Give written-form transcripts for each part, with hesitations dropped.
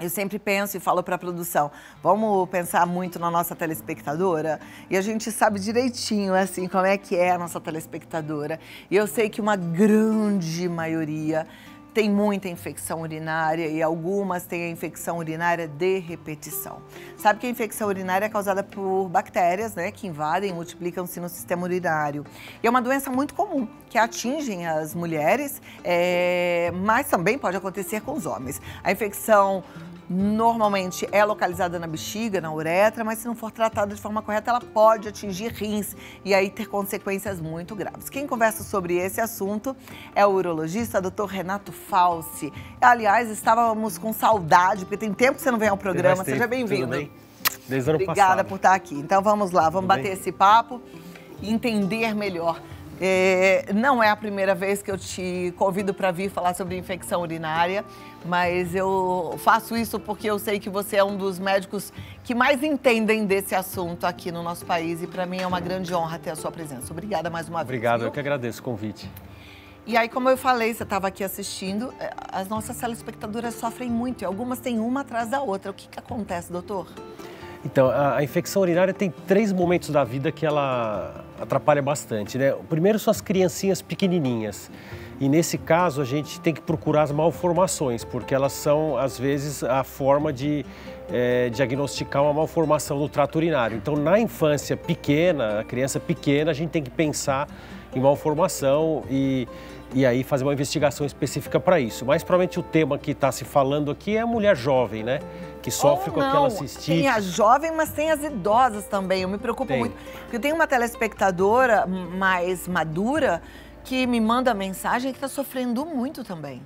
Eu sempre penso e falo para a produção, vamos pensar muito na nossa telespectadora? E a gente sabe direitinho, assim, como é que é a nossa telespectadora. E eu sei que uma grande maioria tem muita infecção urinária e algumas têm a infecção urinária de repetição. Sabe que a infecção urinária é causada por bactérias, né, que invadem e multiplicam-se no sistema urinário. E é uma doença muito comum, que atingem as mulheres, mas também pode acontecer com os homens. A infecção normalmente é localizada na bexiga, na uretra, mas se não for tratada de forma correta, ela pode atingir rins e aí ter consequências muito graves. Quem conversa sobre esse assunto é o urologista Dr. Renato Falsi. Aliás, estávamos com saudade, porque tem tempo que você não vem ao programa. Seja bem-vindo. Desde o ano Obrigada passado. por estar aqui. Então vamos lá, vamos bater esse papo e entender melhor. Não é a primeira vez que eu te convido para vir falar sobre infecção urinária, mas eu faço isso porque eu sei que você é um dos médicos que mais entendem desse assunto aqui no nosso país e para mim é uma grande honra ter a sua presença. Obrigada mais uma vez. Obrigado, eu que agradeço o convite. E aí, como eu falei, você estava aqui assistindo, as nossas telespectadoras sofrem muito e algumas têm uma atrás da outra. O que acontece, doutor? Então, a infecção urinária tem 3 momentos da vida que ela atrapalha bastante, né? O primeiro são as criancinhas pequenininhas. E nesse caso, a gente tem que procurar as malformações, porque elas são, às vezes, a forma de diagnosticar uma malformação no trato urinário. Então, na infância pequena, a criança pequena, a gente tem que pensar em malformação e aí fazer uma investigação específica para isso. Mas, provavelmente, o tema que está se falando aqui é a mulher jovem, né? Que sofre com aquela cistite. Tem a jovem, mas tem as idosas também. Eu me preocupo muito. Porque eu tenho uma telespectadora mais madura que me manda mensagem que está sofrendo muito também.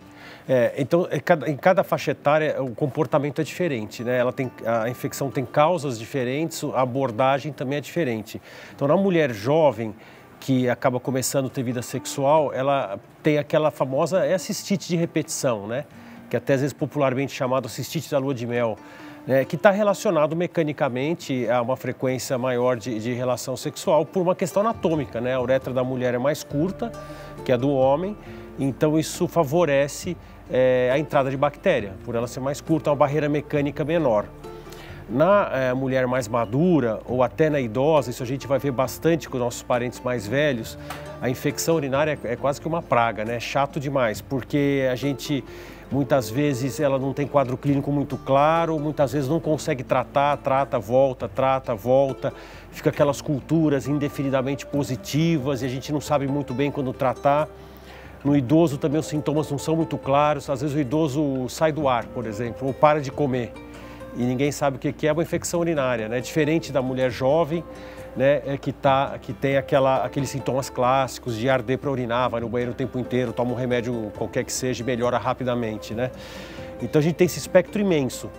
Então, em cada faixa etária, o comportamento é diferente, né? A infecção tem causas diferentes, a abordagem também é diferente. Então, na mulher jovem, que acaba começando a ter vida sexual, ela tem aquela famosa cistite de repetição, né? Que até às vezes popularmente chamado cistite da lua de mel, né? Que está relacionado mecanicamente a uma frequência maior de relação sexual por uma questão anatômica, né? A uretra da mulher é mais curta que a do homem, então isso favorece a entrada de bactéria, por ela ser mais curta, uma barreira mecânica menor. Na mulher mais madura ou até na idosa, isso a gente vai ver bastante com nossos parentes mais velhos, a infecção urinária é quase que uma praga, né? É chato demais, porque a gente, muitas vezes, ela não tem quadro clínico muito claro, muitas vezes não consegue tratar, trata, volta, fica aquelas culturas indefinidamente positivas e a gente não sabe muito bem quando tratar. No idoso também os sintomas não são muito claros, às vezes o idoso sai do ar, por exemplo, ou para de comer. E ninguém sabe o que é uma infecção urinária, né? Diferente da mulher jovem, né, que tem aqueles sintomas clássicos de arder para urinar, vai no banheiro o tempo inteiro, toma um remédio qualquer que seja e melhora rapidamente, né? Então a gente tem esse espectro imenso.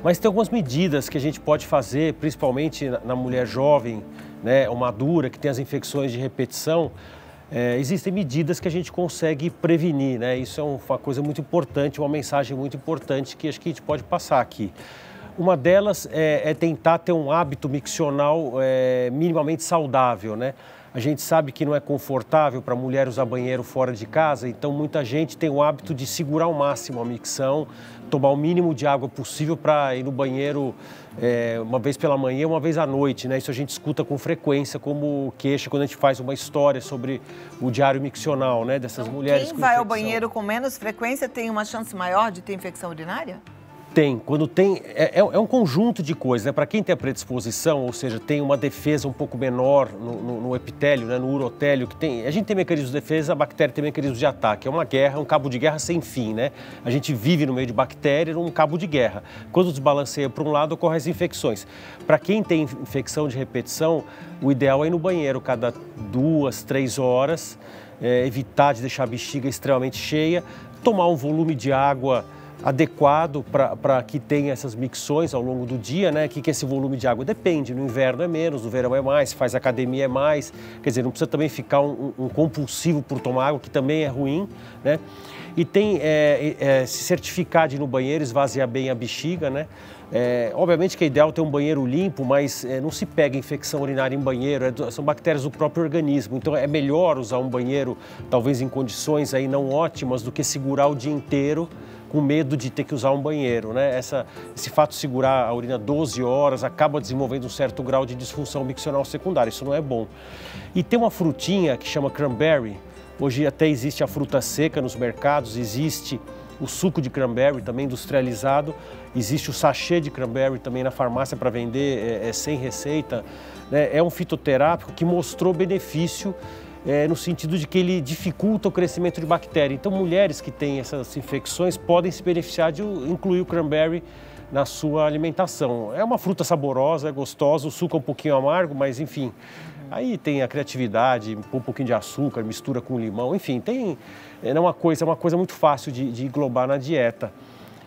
Mas tem algumas medidas que a gente pode fazer, principalmente na mulher jovem, né, ou madura, que tem as infecções de repetição. Existem medidas que a gente consegue prevenir, né? Isso é uma coisa muito importante, uma mensagem muito importante que acho que a gente pode passar aqui. Uma delas é tentar ter um hábito miccional minimamente saudável, né? A gente sabe que não é confortável para a mulher usar banheiro fora de casa, então muita gente tem o hábito de segurar ao máximo a micção, tomar o mínimo de água possível para ir no banheiro uma vez pela manhã, uma vez à noite, né? Isso a gente escuta com frequência como queixa quando a gente faz uma história sobre o diário miccional, né? Dessas mulheres com infecção. Quem vai ao banheiro com menos frequência tem uma chance maior de ter infecção urinária? Tem, quando tem, é um conjunto de coisas, né? Para quem tem a predisposição, ou seja, tem uma defesa um pouco menor no epitélio, né? No urotélio, a gente tem mecanismos de defesa, a bactéria tem mecanismos de ataque, é uma guerra, um cabo de guerra sem fim, né? A gente vive no meio de bactérias, num cabo de guerra. Quando desbalanceia para um lado, ocorrem as infecções. Para quem tem infecção de repetição, o ideal é ir no banheiro cada 2, 3 horas, evitar de deixar a bexiga extremamente cheia, tomar um volume de água adequado para que tenha essas micções ao longo do dia, né? Que esse volume de água depende, no inverno é menos, no verão é mais, se faz academia é mais, quer dizer, não precisa também ficar um compulsivo por tomar água, que também é ruim, né? E tem se certificar de ir no banheiro, esvaziar bem a bexiga, né? Obviamente que é ideal ter um banheiro limpo, mas não se pega infecção urinária em banheiro, são bactérias do próprio organismo, então é melhor usar um banheiro, talvez em condições aí não ótimas, do que segurar o dia inteiro com medo de ter que usar um banheiro, né? Esse fato de segurar a urina 12 horas acaba desenvolvendo um certo grau de disfunção miccional secundária, isso não é bom. E tem uma frutinha que chama cranberry, hoje até existe a fruta seca nos mercados, existe o suco de cranberry também industrializado, existe o sachê de cranberry também na farmácia para vender, sem receita, né? É um fitoterápico que mostrou benefício no sentido de que ele dificulta o crescimento de bactéria. Então, mulheres que têm essas infecções podem se beneficiar de incluir o cranberry na sua alimentação. É uma fruta saborosa, é gostosa, o suco é um pouquinho amargo, mas enfim, aí tem a criatividade, um pouquinho de açúcar, mistura com limão, enfim, é uma coisa muito fácil de englobar na dieta.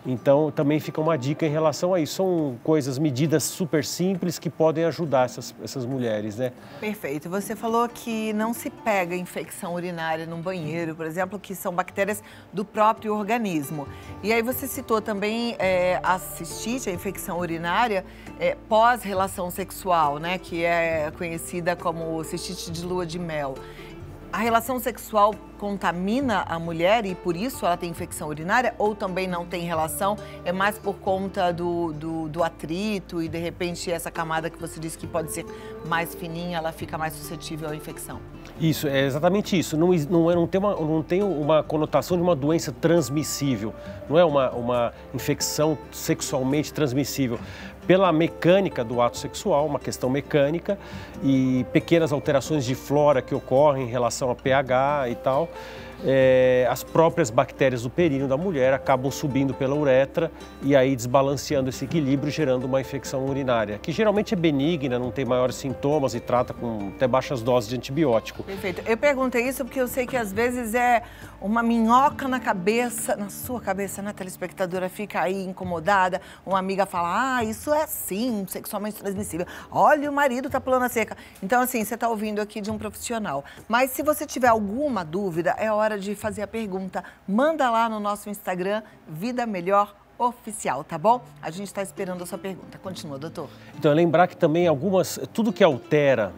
Então, também fica uma dica em relação a isso. São medidas super simples que podem ajudar essas mulheres, né? Perfeito. Você falou que não se pega infecção urinária num banheiro, por exemplo, que são bactérias do próprio organismo. E aí você citou também a cistite, a infecção urinária, pós-relação sexual, né? Que é conhecida como cistite de lua de mel. A relação sexual contamina a mulher e por isso ela tem infecção urinária ou também não tem relação? É mais por conta do atrito e de repente essa camada que você disse que pode ser mais fininha, ela fica mais suscetível à infecção? Isso, é exatamente isso. Não tem uma conotação de uma doença transmissível, não é uma infecção sexualmente transmissível. Pela mecânica do ato sexual, uma questão mecânica e pequenas alterações de flora que ocorrem em relação a pH e tal, as próprias bactérias do períneo da mulher acabam subindo pela uretra e aí desbalanceando esse equilíbrio, gerando uma infecção urinária, que geralmente é benigna, não tem maiores sintomas e trata com até baixas doses de antibiótico. Perfeito. Eu perguntei isso porque eu sei que às vezes é uma minhoca na cabeça, na sua cabeça, né, telespectadora fica aí incomodada, uma amiga fala, isso é sim, sexualmente transmissível. Olha, o marido tá pulando a cerca. Então, assim, você tá ouvindo aqui de um profissional. Mas se você tiver alguma dúvida, é hora de fazer a pergunta. Manda lá no nosso Instagram, Vida Melhor Oficial, tá bom? A gente está esperando a sua pergunta. Continua, doutor. Então, lembrar que também tudo que altera,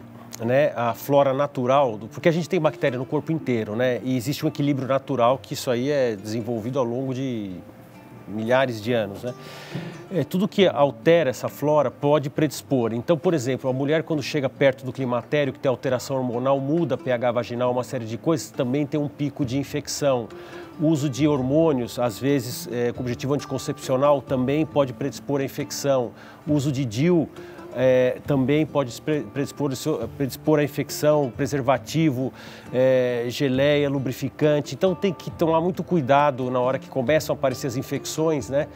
né, a flora natural, porque a gente tem bactéria no corpo inteiro, né? E existe um equilíbrio natural que isso aí é desenvolvido ao longo de milhares de anos, né? Tudo que altera essa flora pode predispor. Então, por exemplo, a mulher quando chega perto do climatério, que tem alteração hormonal, muda pH vaginal, uma série de coisas, também tem um pico de infecção. O uso de hormônios, às vezes com objetivo anticoncepcional, também pode predispor a infecção. O uso de DIU também pode predispor a infecção, preservativo, geleia, lubrificante. Então tem que tomar muito cuidado na hora que começam a aparecer as infecções, né?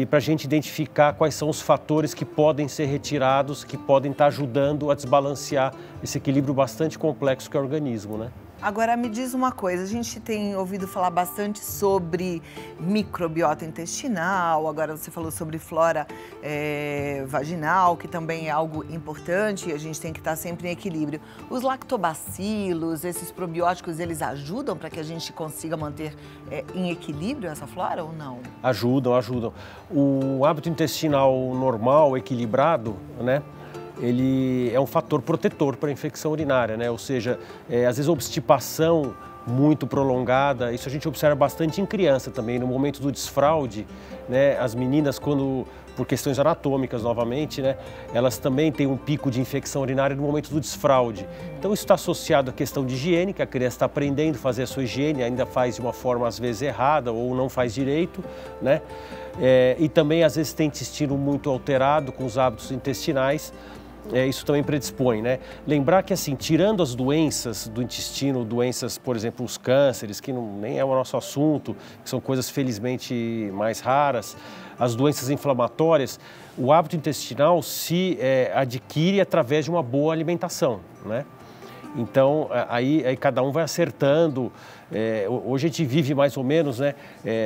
Para a gente identificar quais são os fatores que podem ser retirados, que podem estar ajudando a desbalancear esse equilíbrio bastante complexo que é o organismo, né? Agora, me diz uma coisa, a gente tem ouvido falar bastante sobre microbiota intestinal, agora você falou sobre flora vaginal, que também é algo importante e a gente tem que estar sempre em equilíbrio. Os lactobacilos, esses probióticos, eles ajudam para que a gente consiga manter em equilíbrio essa flora ou não? Ajudam, ajudam. O hábito intestinal normal, equilibrado, né? Ele é um fator protetor para a infecção urinária, né? Ou seja, às vezes a obstipação muito prolongada, isso a gente observa bastante em criança também, no momento do desfraude, né? As meninas, por questões anatômicas novamente, né? Elas também têm um pico de infecção urinária no momento do desfraude. Então isso está associado à questão de higiene, que a criança está aprendendo a fazer a sua higiene, ainda faz de uma forma às vezes errada ou não faz direito, né? E também às vezes tem intestino muito alterado com os hábitos intestinais. Isso também predispõe, né? Lembrar que, assim, tirando as doenças do intestino, doenças, por exemplo, os cânceres, que nem é o nosso assunto, que são coisas felizmente mais raras, as doenças inflamatórias, o hábito intestinal se adquire através de uma boa alimentação, né? Então, aí cada um vai acertando. Hoje a gente vive mais ou menos, né?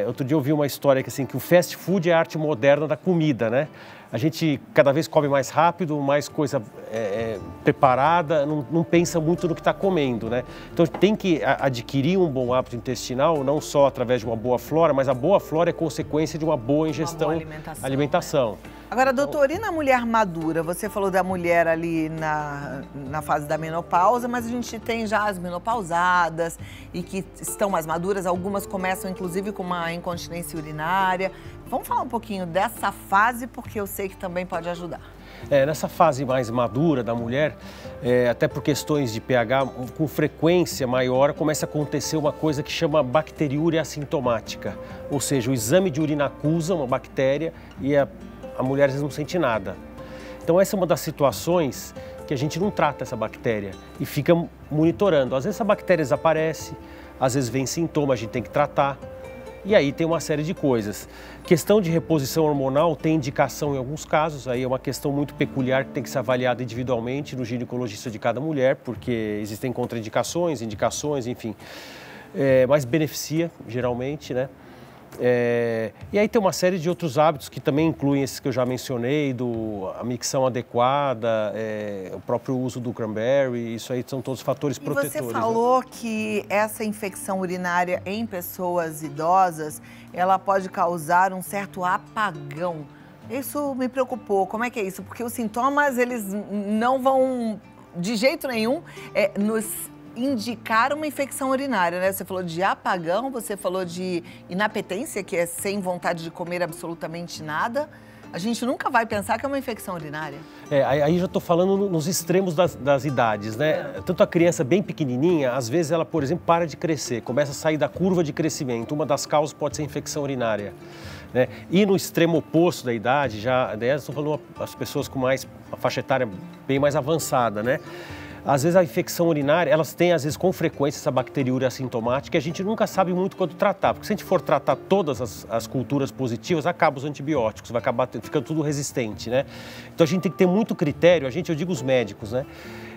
Outro dia eu ouvi uma história que o fast food é a arte moderna da comida, né? A gente cada vez come mais rápido, mais coisa preparada, não pensa muito no que está comendo, né? Então tem que adquirir um bom hábito intestinal, não só através de uma boa flora, mas a boa flora é consequência de uma boa ingestão, alimentação. Agora, doutor, e na mulher madura? Você falou da mulher ali na fase da menopausa, mas a gente tem já as menopausadas e que estão mais maduras, algumas começam inclusive com uma incontinência urinária. Vamos falar um pouquinho dessa fase, porque eu sei que também pode ajudar. Nessa fase mais madura da mulher, até por questões de pH, com frequência maior, começa a acontecer uma coisa que chama bacteriúria assintomática. Ou seja, o exame de urina acusa uma bactéria e a mulher às vezes não sente nada. Então essa é uma das situações que a gente não trata essa bactéria e fica monitorando. Às vezes essa bactéria desaparece, às vezes vem sintoma, a gente tem que tratar. E aí tem uma série de coisas. Questão de reposição hormonal tem indicação em alguns casos, aí é uma questão muito peculiar que tem que ser avaliada individualmente no ginecologista de cada mulher, porque existem contraindicações, indicações, enfim. Mas beneficia, geralmente, né? E aí tem uma série de outros hábitos que também incluem esses que eu já mencionei, a micção adequada, o próprio uso do cranberry, isso aí são todos fatores protetores. E você falou, né, que essa infecção urinária em pessoas idosas, ela pode causar um certo apagão. Isso me preocupou. Como é que é isso? Porque os sintomas, eles não vão, de jeito nenhum, nos indicar uma infecção urinária, né? Você falou de apagão, você falou de inapetência, que é sem vontade de comer absolutamente nada. A gente nunca vai pensar que é uma infecção urinária. Aí já estou falando nos extremos das idades, né? Tanto a criança bem pequenininha, às vezes ela, por exemplo, para de crescer, começa a sair da curva de crescimento. Uma das causas pode ser infecção urinária, né? E no extremo oposto da idade, estou falando as pessoas com uma faixa etária bem mais avançada, né? Às vezes a infecção urinária, elas têm às vezes com frequência essa bacteriúria assintomática e a gente nunca sabe muito quando tratar, porque se a gente for tratar todas as culturas positivas, acaba os antibióticos, vai acabar ficando tudo resistente, né? Então a gente tem que ter muito critério, eu digo os médicos, né?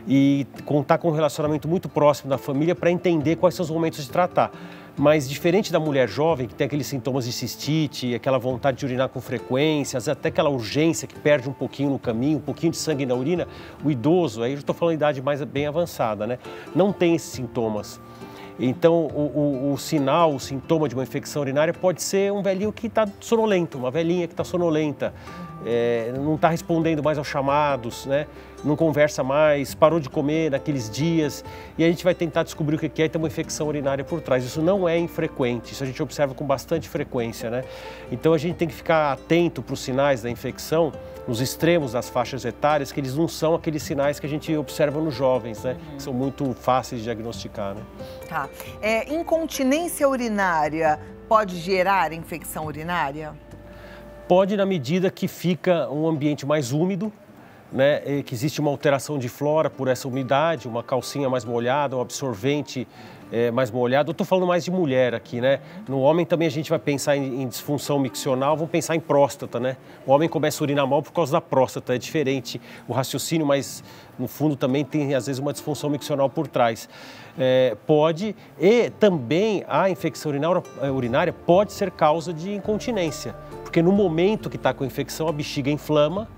E contar com um relacionamento muito próximo da família para entender quais são os momentos de tratar. Mas diferente da mulher jovem, que tem aqueles sintomas de cistite, aquela vontade de urinar com frequência, até aquela urgência que perde um pouquinho no caminho, um pouquinho de sangue na urina, o idoso, aí eu já estou falando de idade mais bem avançada, né? Não tem esses sintomas. Então, o sinal, o sintoma de uma infecção urinária pode ser um velhinho que está sonolento, uma velhinha que está sonolenta, não está respondendo mais aos chamados, né? Não conversa mais, parou de comer naqueles dias, e a gente vai tentar descobrir o que é e tem uma infecção urinária por trás. Isso não é infrequente, isso a gente observa com bastante frequência, né? Então a gente tem que ficar atento para os sinais da infecção, nos extremos das faixas etárias, que eles não são aqueles sinais que a gente observa nos jovens, né? Que são muito fáceis de diagnosticar, né? Tá. Incontinência urinária pode gerar infecção urinária? Pode, na medida que fica um ambiente mais úmido, né, que existe uma alteração de flora por essa umidade, uma calcinha mais molhada, um absorvente mais molhado. Eu estou falando mais de mulher aqui, né? No homem também a gente vai pensar em disfunção miccional, vamos pensar em próstata, né? O homem começa a urinar mal por causa da próstata, é diferente o raciocínio, mas no fundo também tem às vezes uma disfunção miccional por trás. Pode, e também a infecção urinária pode ser causa de incontinência, porque no momento que está com a infecção a bexiga inflama,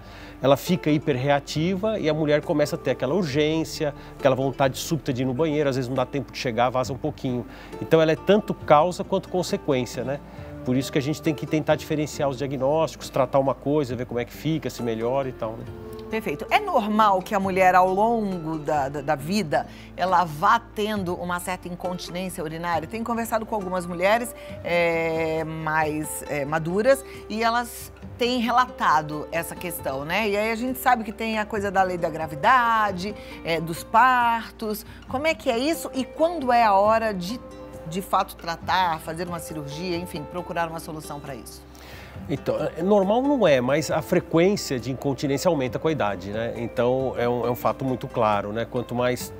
ela fica hiperreativa e a mulher começa a ter aquela urgência, aquela vontade súbita de ir no banheiro, às vezes não dá tempo de chegar, vaza um pouquinho. Então ela é tanto causa quanto consequência, né? Por isso que a gente tem que tentar diferenciar os diagnósticos, tratar uma coisa, ver como é que fica, se melhora e tal, né? Perfeito. É normal que a mulher, ao longo da vida, ela vá tendo uma certa incontinência urinária? Tenho conversado com algumas mulheres mais maduras e elas têm relatado essa questão, né? E aí a gente sabe que tem a coisa da lei da gravidade, dos partos. Como é que é isso e quando é a hora de fato tratar, fazer uma cirurgia, enfim, procurar uma solução para isso? Então, normal não é, mas a frequência de incontinência aumenta com a idade, né? Então, é um fato muito claro, né? Quanto mais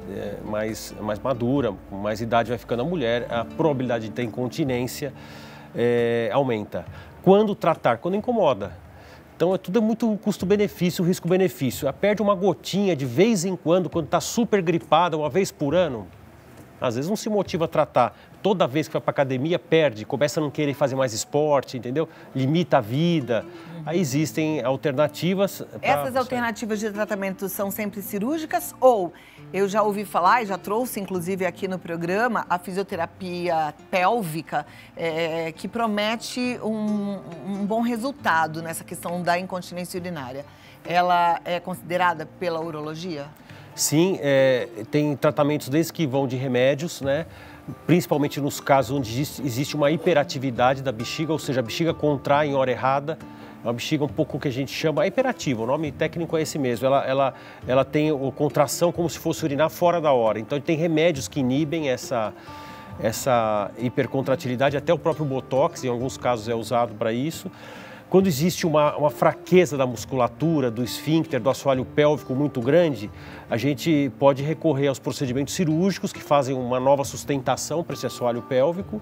madura, com mais idade vai ficando a mulher, a probabilidade de ter incontinência aumenta. Quando tratar? Quando incomoda. Então, tudo é muito custo-benefício, risco-benefício. Perde uma gotinha de vez em quando está super gripada, uma vez por ano, às vezes não se motiva a tratar. Toda vez que vai para academia, perde, começa a não querer fazer mais esporte, entendeu? Limita a vida. Aí existem alternativas. Essas alternativas de tratamento são sempre cirúrgicas ou eu já ouvi falar e já trouxe inclusive aqui no programa a fisioterapia pélvica que promete um bom resultado nessa questão da incontinência urinária. Ela é considerada pela urologia? Sim, tem tratamentos desde que vão de remédios, né, principalmente nos casos onde existe uma hiperatividade da bexiga, ou seja, a bexiga contrai em hora errada. É uma bexiga um pouco que a gente chama hiperativa, o nome técnico é esse mesmo. Ela tem contração como se fosse urinar fora da hora. Então, tem remédios que inibem essa hipercontratilidade, até o próprio Botox, em alguns casos, é usado para isso. Quando existe uma fraqueza da musculatura, do esfíncter, do assoalho pélvico muito grande, a gente pode recorrer aos procedimentos cirúrgicos que fazem uma nova sustentação para esse assoalho pélvico,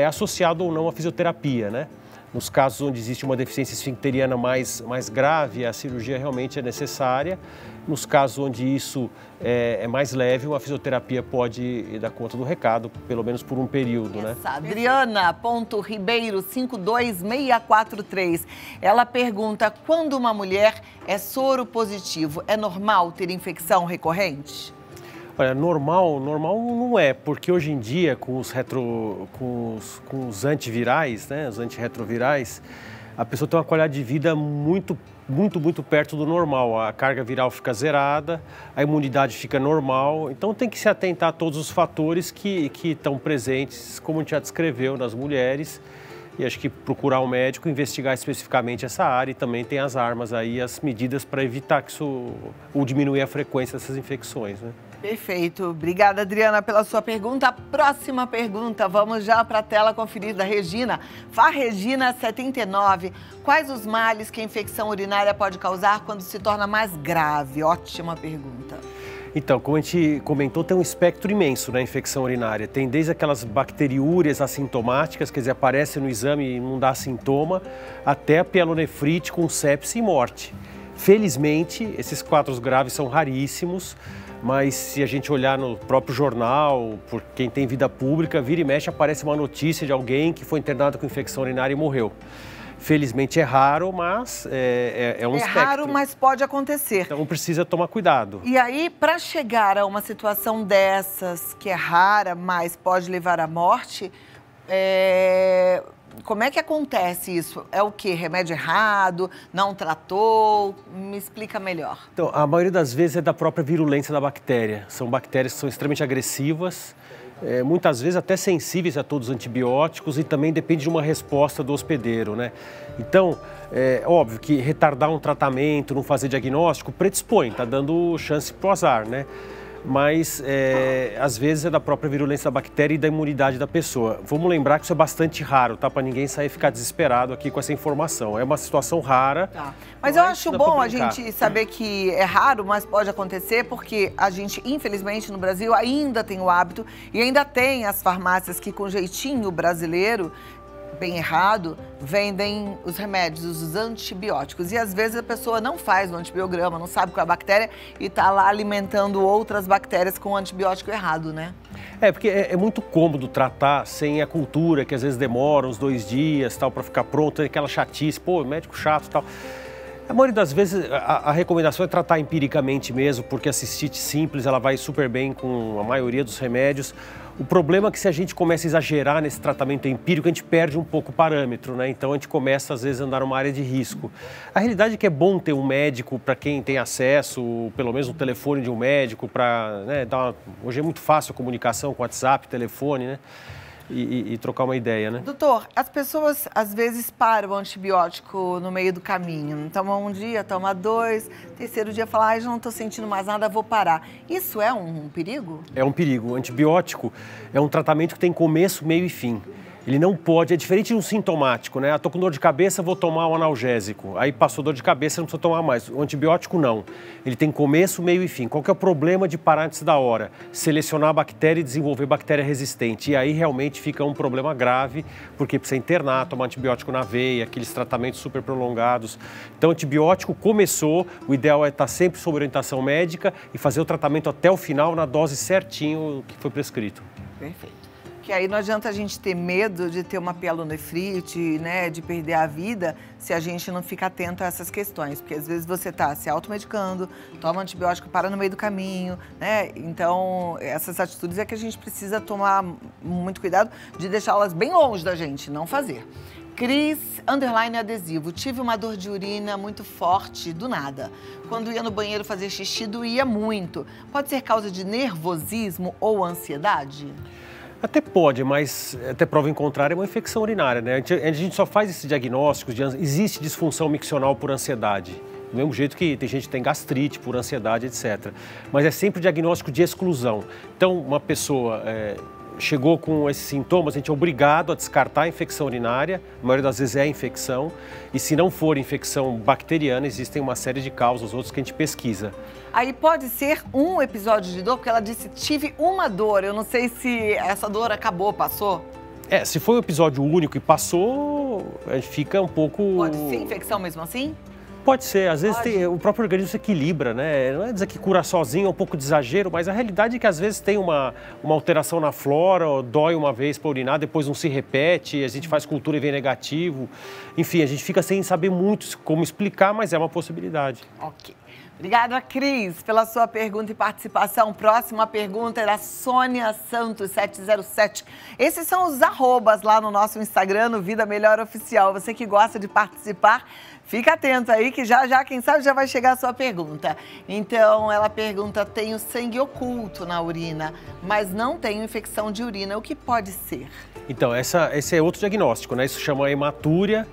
associado ou não à fisioterapia, né? Nos casos onde existe uma deficiência esfincteriana mais grave, a cirurgia realmente é necessária. Nos casos onde isso é mais leve, uma fisioterapia pode dar conta do recado, pelo menos por um período, né? Adriana.ribeiro52643. Ela pergunta, quando uma mulher é soro positivo, é normal ter infecção recorrente? Olha, normal não é, porque hoje em dia com os antivirais, né, os antirretrovirais, a pessoa tem uma qualidade de vida muito perto do normal. A carga viral fica zerada, a imunidade fica normal, então tem que se atentar a todos os fatores que estão presentes, como a gente já descreveu, nas mulheres, e acho que procurar um médico, investigar especificamente essa área, e também tem as armas aí, as medidas para evitar que isso, ou diminuir a frequência dessas infecções, né? Perfeito. Obrigada, Adriana, pela sua pergunta. Próxima pergunta, vamos já para a tela conferir da Regina. Regina 79. Quais os males que a infecção urinária pode causar quando se torna mais grave? Ótima pergunta. Então, como a gente comentou, tem um espectro imenso na infecção urinária. Tem desde aquelas bacteriúrias assintomáticas, quer dizer, aparecem no exame e não dá sintoma, até a pielonefrite com sepse e morte. Felizmente, esses quadros graves são raríssimos, mas se a gente olhar no próprio jornal, por quem tem vida pública, vira e mexe aparece uma notícia de alguém que foi internado com infecção urinária e morreu. Felizmente é raro, mas é um espectro. É raro, mas pode acontecer. Então precisa tomar cuidado. E aí, para chegar a uma situação dessas, que é rara, mas pode levar à morte, como é que acontece isso? É o quê? Remédio errado? Não tratou? Me explica melhor. Então, a maioria das vezes é da própria virulência da bactéria. São bactérias que são extremamente agressivas, muitas vezes até sensíveis a todos os antibióticos, e também depende de uma resposta do hospedeiro, né? Então, é óbvio que retardar um tratamento, não fazer diagnóstico, predispõe, está dando chance para o azar, né? Mas às vezes é da própria virulência da bactéria e da imunidade da pessoa. Vamos lembrar que isso é bastante raro, tá? Para ninguém sair e ficar desesperado aqui com essa informação. É uma situação rara. Tá. Mas eu acho bom a gente saber que é raro, mas pode acontecer, porque a gente, infelizmente, no Brasil ainda tem o hábito e ainda tem as farmácias que, com jeitinho brasileiro, bem errado, vendem os remédios, os antibióticos. E às vezes a pessoa não faz o antibiograma, não sabe qual é a bactéria e está lá alimentando outras bactérias com o antibiótico errado, né? Porque é muito cômodo tratar sem a cultura, que às vezes demora uns 2 dias, tal, para ficar pronto, aquela chatice, pô, médico chato, tal. A maioria das vezes a recomendação é tratar empiricamente mesmo, porque a cistite simples ela vai super bem com a maioria dos remédios. O problema é que se a gente começa a exagerar nesse tratamento empírico, a gente perde um pouco o parâmetro, né? Então a gente começa às vezes a andar numa área de risco. A realidade é que é bom ter um médico para quem tem acesso, pelo menos um telefone de um médico, para, né, hoje é muito fácil a comunicação com WhatsApp, telefone, né? E trocar uma ideia, né? Doutor, as pessoas às vezes param o antibiótico no meio do caminho. Toma um dia, toma 2, terceiro dia fala, ai, já não estou sentindo mais nada, vou parar. Isso é um perigo? É um perigo. O antibiótico é um tratamento que tem começo, meio e fim. Ele não pode, é diferente de um sintomático, né? Tô com dor de cabeça, vou tomar um analgésico. Aí passou dor de cabeça, não precisa tomar mais. O antibiótico não. Ele tem começo, meio e fim. Qual que é o problema de parar antes da hora? Selecionar a bactéria e desenvolver bactéria resistente. E aí realmente fica um problema grave, porque precisa internar, tomar antibiótico na veia, aqueles tratamentos super prolongados. Então, o antibiótico começou, o ideal é estar sempre sob orientação médica e fazer o tratamento até o final, na dose certinho que foi prescrito. Perfeito. Que aí não adianta a gente ter medo de ter uma pielonefrite, né, de perder a vida, se a gente não fica atento a essas questões. Porque às vezes você está se automedicando, toma antibiótico, para no meio do caminho, né? Então, essas atitudes é que a gente precisa tomar muito cuidado de deixá-las bem longe da gente, não fazer. Cris, _adesivo, tive uma dor de urina muito forte, do nada. Quando ia no banheiro fazer xixi, doía muito. Pode ser causa de nervosismo ou ansiedade? Até pode, mas até prova em contrário é uma infecção urinária, né? A gente só faz esse diagnóstico existe disfunção miccional por ansiedade. Do mesmo jeito que tem gente que tem gastrite por ansiedade, etc. Mas é sempre diagnóstico de exclusão. Então, uma pessoa chegou com esses sintomas, a gente é obrigado a descartar a infecção urinária, a maioria das vezes é infecção, e se não for infecção bacteriana, existem uma série de causas, outros que a gente pesquisa. Aí pode ser um episódio de dor, porque ela disse, tive uma dor, eu não sei se essa dor acabou, passou? Se foi um episódio único e passou, a gente fica um pouco... Pode ser infecção mesmo assim? Pode ser, às vezes o próprio organismo se equilibra, né? Não é dizer que cura sozinho, é um pouco de exagero, mas a realidade é que às vezes tem uma alteração na flora, dói uma vez para urinar, depois não se repete, a gente faz cultura e vem negativo. Enfim, a gente fica sem saber muito como explicar, mas é uma possibilidade. Ok. Obrigada, Cris, pela sua pergunta e participação. Próxima pergunta é da Sônia Santos, 707. Esses são os arrobas lá no nosso Instagram, no Vida Melhor Oficial. Você que gosta de participar, fica atento aí que já, quem sabe, já vai chegar a sua pergunta. Então, ela pergunta, tenho sangue oculto na urina, mas não tenho infecção de urina. O que pode ser? Então, esse é outro diagnóstico, né? Isso chama hematúria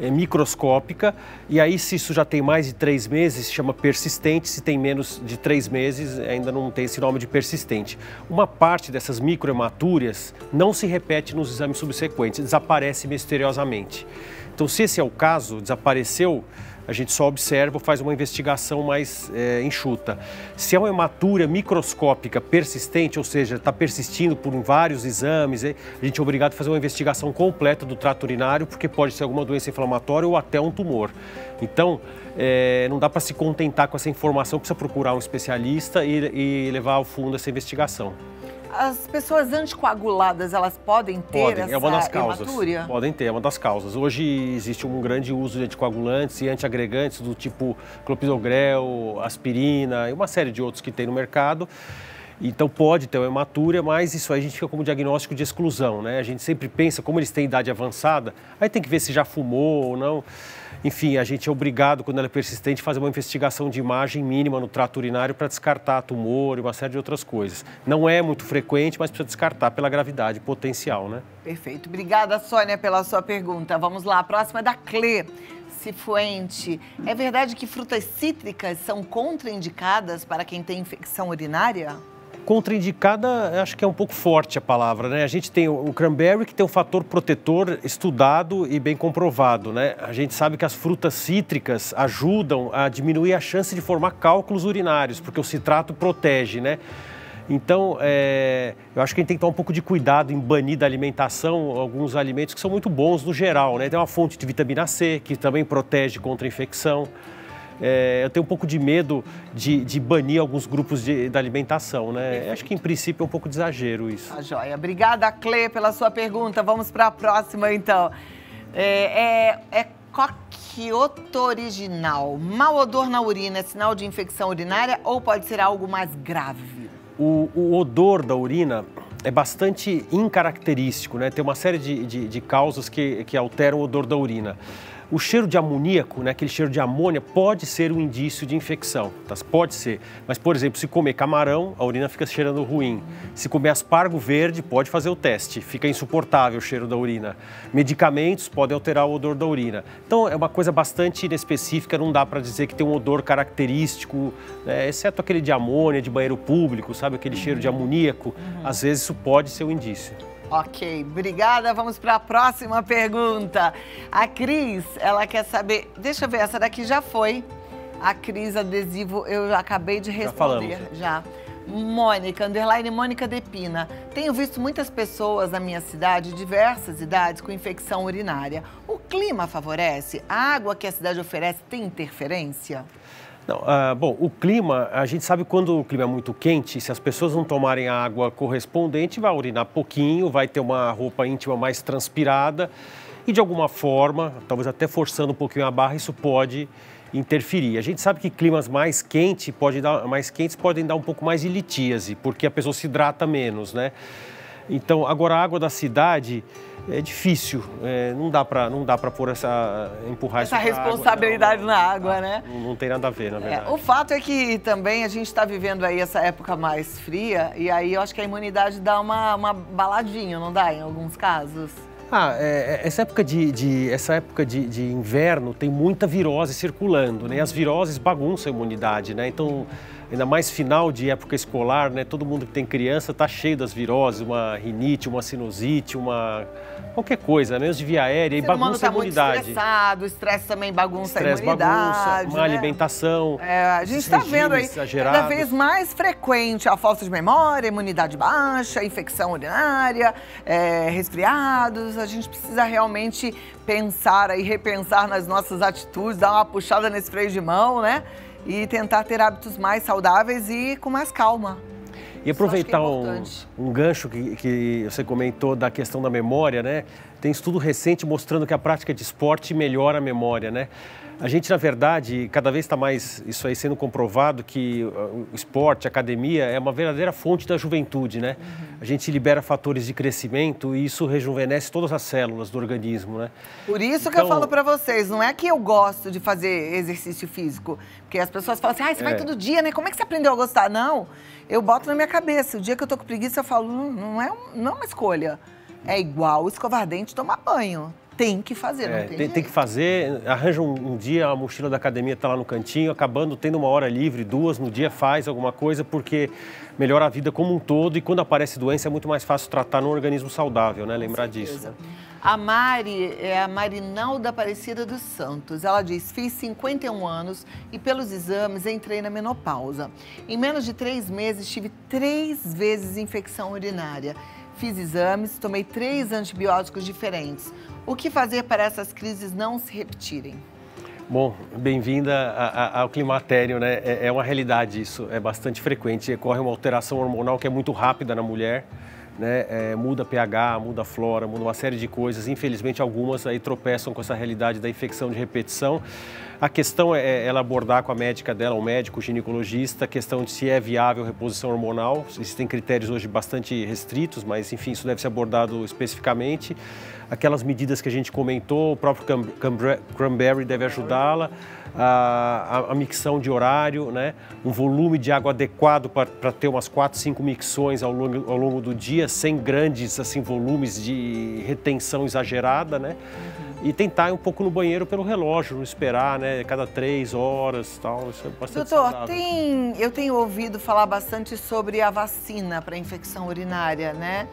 microscópica, e aí se isso já tem mais de 3 meses, se chama persistente, se tem menos de 3 meses, ainda não tem esse nome de persistente. Uma parte dessas microhematúrias não se repete nos exames subsequentes, desaparece misteriosamente. Então, se esse é o caso, desapareceu, a gente só observa, faz uma investigação mais enxuta. Se é uma hematúria microscópica persistente, ou seja, está persistindo por vários exames, a gente é obrigado a fazer uma investigação completa do trato urinário, porque pode ser alguma doença inflamatória ou até um tumor. Então, não dá para se contentar com essa informação, precisa procurar um especialista e levar ao fundo essa investigação. As pessoas anticoaguladas, elas podem ter essa é uma das causas. hematúria? Podem ter, é uma das causas. Hoje existe um grande uso de anticoagulantes e antiagregantes do tipo clopidogrel, aspirina e uma série de outros que tem no mercado. Então pode ter uma hematúria, mas isso aí a gente fica como diagnóstico de exclusão, né? A gente sempre pensa, como eles têm idade avançada, aí tem que ver se já fumou ou não. Enfim, a gente é obrigado, quando ela é persistente, a fazer uma investigação de imagem mínima no trato urinário para descartar tumor e uma série de outras coisas. Não é muito frequente, mas precisa descartar pela gravidade potencial, né? Perfeito. Obrigada, Sônia, pela sua pergunta. Vamos lá, a próxima é da Clê Cifuente. É verdade que frutas cítricas são contraindicadas para quem tem infecção urinária? Contraindicada, acho que é um pouco forte a palavra, né? A gente tem o cranberry, que tem um fator protetor estudado e bem comprovado, né? A gente sabe que as frutas cítricas ajudam a diminuir a chance de formar cálculos urinários, porque o citrato protege, né? Então, eu acho que a gente tem que tomar um pouco de cuidado em banir da alimentação alguns alimentos que são muito bons no geral, né? Tem uma fonte de vitamina C, que também protege contra a infecção. Eu tenho um pouco de medo de banir alguns grupos da alimentação, né? Acho que, em princípio, é um pouco de exagero isso. Tá joia. Obrigada, Clê, pela sua pergunta. Vamos para a próxima, então. Coquioto original. Mau odor na urina é sinal de infecção urinária ou pode ser algo mais grave? O odor da urina é bastante incaracterístico, né? Tem uma série de causas que alteram o odor da urina. O cheiro de amoníaco, né, aquele cheiro de amônia, pode ser um indício de infecção, tá? Pode ser. Mas, por exemplo, se comer camarão, a urina fica cheirando ruim. Se comer aspargo verde, pode fazer o teste, fica insuportável o cheiro da urina. Medicamentos podem alterar o odor da urina. Então, é uma coisa bastante inespecífica, não dá para dizer que tem um odor característico, né, exceto aquele de amônia, de banheiro público, sabe, aquele cheiro de amoníaco. Às vezes isso pode ser um indício. Ok, obrigada. Vamos para a próxima pergunta. A Cris, ela quer saber... Deixa eu ver, essa daqui já foi. A Cris Adesivo, eu já acabei de responder. Já. Mônica, underline Mônica Depina. Tenho visto muitas pessoas na minha cidade, diversas idades, com infecção urinária. O clima favorece? A água que a cidade oferece tem interferência? Não, bom, o clima, a gente sabe quando o clima é muito quente, se as pessoas não tomarem a água correspondente, vai urinar pouquinho, vai ter uma roupa íntima mais transpirada e de alguma forma, talvez até forçando um pouquinho a barra, isso pode interferir. A gente sabe que climas mais quentes podem dar um pouco mais de litíase, porque a pessoa se hidrata menos, né? Então, agora a água da cidade é difícil, não dá para empurrar essa responsabilidade na água, né? Não tem nada a ver, na verdade. O fato é que também a gente está vivendo aí essa época mais fria e aí eu acho que a imunidade dá uma baladinha, não dá, em alguns casos? Essa época de inverno tem muita virose circulando, né? E as viroses bagunçam a imunidade, né? Então, ainda mais final de época escolar, né? Todo mundo que tem criança está cheio das viroses, uma rinite, uma sinusite, qualquer coisa, né? De via aérea e bagunça a imunidade. Muito estressado, o estresse também bagunça a imunidade. Bagunça, má alimentação. A gente está vendo aí cada vez mais frequente a falta de memória, imunidade baixa, infecção urinária, resfriados. A gente precisa realmente pensar e repensar nas nossas atitudes, dar uma puxada nesse freio de mão, né? E tentar ter hábitos mais saudáveis e com mais calma. E aproveitar um gancho que você comentou da questão da memória, né? Tem estudo recente mostrando que a prática de esporte melhora a memória, né? A gente, na verdade, cada vez está mais isso aí sendo comprovado que o esporte, a academia, é uma verdadeira fonte da juventude, né? A gente libera fatores de crescimento e isso rejuvenesce todas as células do organismo, né? Por isso que eu falo para vocês, não é que eu gosto de fazer exercício físico, porque as pessoas falam assim, você vai todo dia, né? Como é que você aprendeu a gostar? Não, eu boto na minha cabeça. O dia que eu tô com preguiça, eu falo, não é uma escolha. É igual escovar dente e tomar banho. Tem que fazer, não tem jeito. Tem que fazer, arranja um dia, a mochila da academia está lá no cantinho, acabando tendo uma hora livre, 2 no dia, faz alguma coisa, porque melhora a vida como um todo e quando aparece doença é muito mais fácil tratar num organismo saudável, né? Lembrar disso. Né? A Mari é a Marinalda Aparecida dos Santos. Ela diz, fiz 51 anos e pelos exames entrei na menopausa. Em menos de 3 meses tive 3 vezes infecção urinária. Fiz exames, tomei 3 antibióticos diferentes. O que fazer para essas crises não se repetirem? Bom, bem-vinda ao climatério, né? É uma realidade isso, é bastante frequente. Ocorre uma alteração hormonal que é muito rápida na mulher, né? Muda pH, muda flora, muda uma série de coisas. Infelizmente, algumas aí tropeçam com essa realidade da infecção de repetição. A questão é ela abordar com a médica dela, o médico, o ginecologista, a questão de se é viável a reposição hormonal. Existem critérios hoje bastante restritos, mas enfim, isso deve ser abordado especificamente. Aquelas medidas que a gente comentou, o próprio Cranberry deve ajudá-la, a micção de horário, né? Um volume de água adequado para ter umas 4, 5 micções ao longo do dia, sem grandes assim, volumes de retenção exagerada, né? E tentar ir um pouco no banheiro pelo relógio, não esperar, né? Cada 3 horas e tal, isso é bastante saudável. Eu tenho ouvido falar bastante sobre a vacina para infecção urinária, né?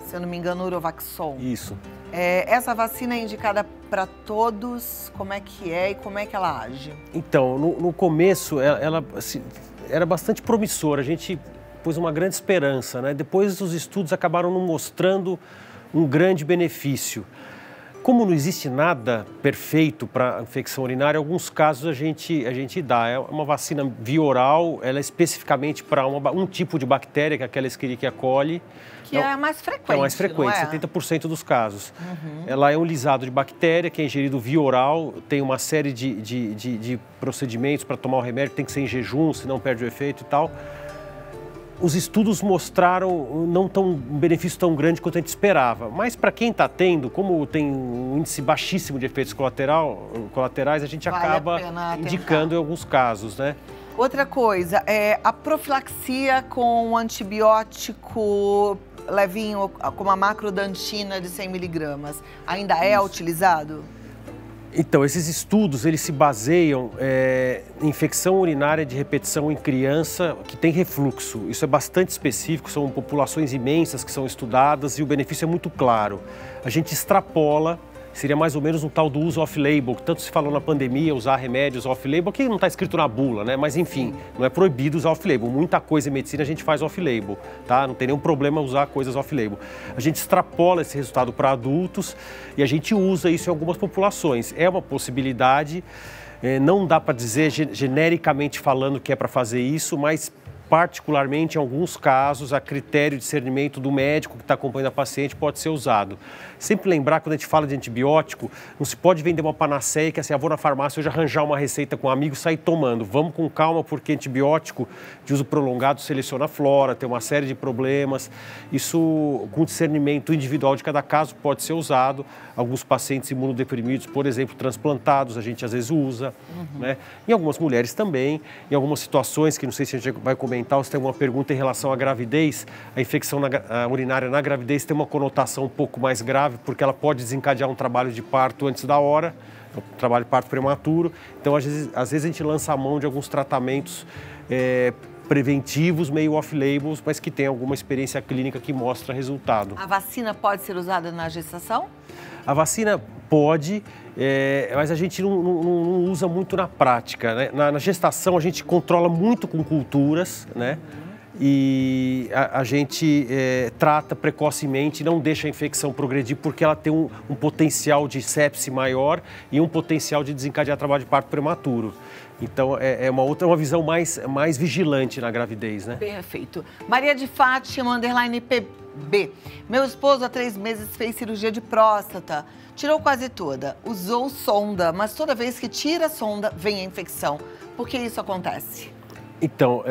Se eu não me engano, Urovaxol. Isso. Essa vacina é indicada para todos? Como é que é e como é que ela age? Então, no começo, ela era bastante promissora. A gente pôs uma grande esperança, né? Depois os estudos acabaram não mostrando um grande benefício. Como não existe nada perfeito para infecção urinária, em alguns casos a gente dá. É uma vacina via oral, ela é especificamente para um tipo de bactéria, que é aquela Escherichia coli. Que é mais frequente, é mais frequente, 70% dos casos. Ela é um lisado de bactéria que é ingerido via oral, tem uma série de procedimentos para tomar o remédio, tem que ser em jejum, senão perde o efeito e tal. Os estudos mostraram um benefício tão grande quanto a gente esperava. Mas para quem está tendo, como tem um índice baixíssimo de efeitos colaterais, a gente acaba indicando em alguns casos, né? Outra coisa, a profilaxia com antibiótico levinho, como a macrodantina de 100 miligramas, ainda é utilizado? Então, esses estudos, eles se baseiam em infecção urinária de repetição em criança que tem refluxo. Isso é bastante específico, são populações imensas que são estudadas e o benefício é muito claro. A gente extrapola, seria mais ou menos um tal do uso off-label, que tanto se falou na pandemia, usar remédios off-label, que não está escrito na bula, né? Mas enfim, não é proibido usar off-label. Muita coisa em medicina a gente faz off-label, tá? Não tem nenhum problema usar coisas off-label. A gente extrapola esse resultado para adultos e a gente usa isso em algumas populações. É uma possibilidade, não dá para dizer genericamente falando que é para fazer isso, mas particularmente em alguns casos, a critério de discernimento do médico que está acompanhando a paciente pode ser usado. Sempre lembrar, quando a gente fala de antibiótico, não se pode vender uma panaceia que assim, vou na farmácia hoje arranjar uma receita com um amigo e sair tomando. Vamos com calma, porque antibiótico de uso prolongado seleciona a flora, tem uma série de problemas. Isso, com discernimento individual de cada caso, pode ser usado. Alguns pacientes imunodeprimidos, por exemplo, transplantados, a gente às vezes usa. Né? Em algumas mulheres também, em algumas situações, que não sei se a gente vai comentar, você tem uma pergunta em relação à gravidez, a infecção urinária na gravidez tem uma conotação um pouco mais grave, porque ela pode desencadear um trabalho de parto antes da hora, um trabalho de parto prematuro. Então, às vezes a gente lança a mão de alguns tratamentos preventivos, meio off-labels, mas que tem alguma experiência clínica que mostra resultado. A vacina pode ser usada na gestação? A vacina pode, mas a gente não usa muito na prática, né? Na gestação a gente controla muito com culturas, né? E a gente trata precocemente, não deixa a infecção progredir, porque ela tem um potencial de sepse maior e um potencial de desencadear trabalho de parto prematuro. Então, é uma visão mais vigilante na gravidez, né? Perfeito. Maria de Fátima, _PB. Meu esposo há 3 meses fez cirurgia de próstata. Tirou quase toda. Usou sonda, mas toda vez que tira a sonda, vem a infecção. Por que isso acontece? Então,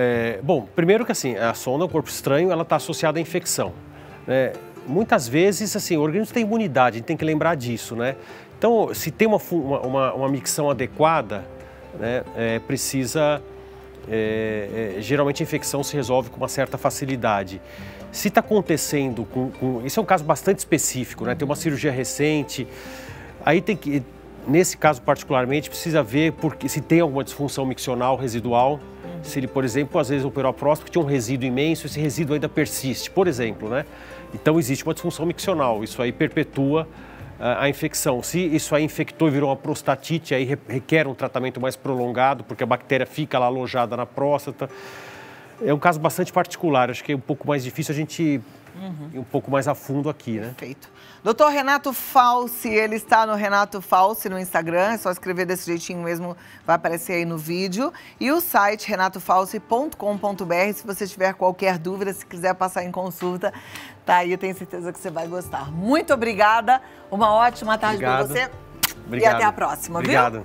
bom, primeiro que assim, a sonda, o corpo estranho, ela está associada à infecção. Né? Muitas vezes, assim, o organismo tem imunidade, a gente tem que lembrar disso, né? Então, se tem uma micção adequada, né, geralmente a infecção se resolve com uma certa facilidade. Se está acontecendo isso é um caso bastante específico, né? Tem uma cirurgia recente, aí tem que, nesse caso particularmente, precisa ver se tem alguma disfunção miccional residual, se ele, por exemplo, às vezes operou a próstata, tinha um resíduo imenso, esse resíduo ainda persiste, por exemplo, né? Então existe uma disfunção miccional, isso aí perpetua a infecção. Se isso aí infectou e virou uma prostatite, aí requer um tratamento mais prolongado, porque a bactéria fica lá alojada na próstata. É um caso bastante particular, acho que é um pouco mais difícil a gente ir um pouco mais a fundo aqui, né? Perfeito. Doutor Renato Falsi, ele está no Renato Falsi no Instagram, é só escrever desse jeitinho mesmo, vai aparecer aí no vídeo. E o site renatofalsi.com.br, se você tiver qualquer dúvida, se quiser passar em consulta, tá aí, eu tenho certeza que você vai gostar. Muito obrigada, uma ótima tarde para você. Obrigado. E até a próxima, Obrigado. Viu?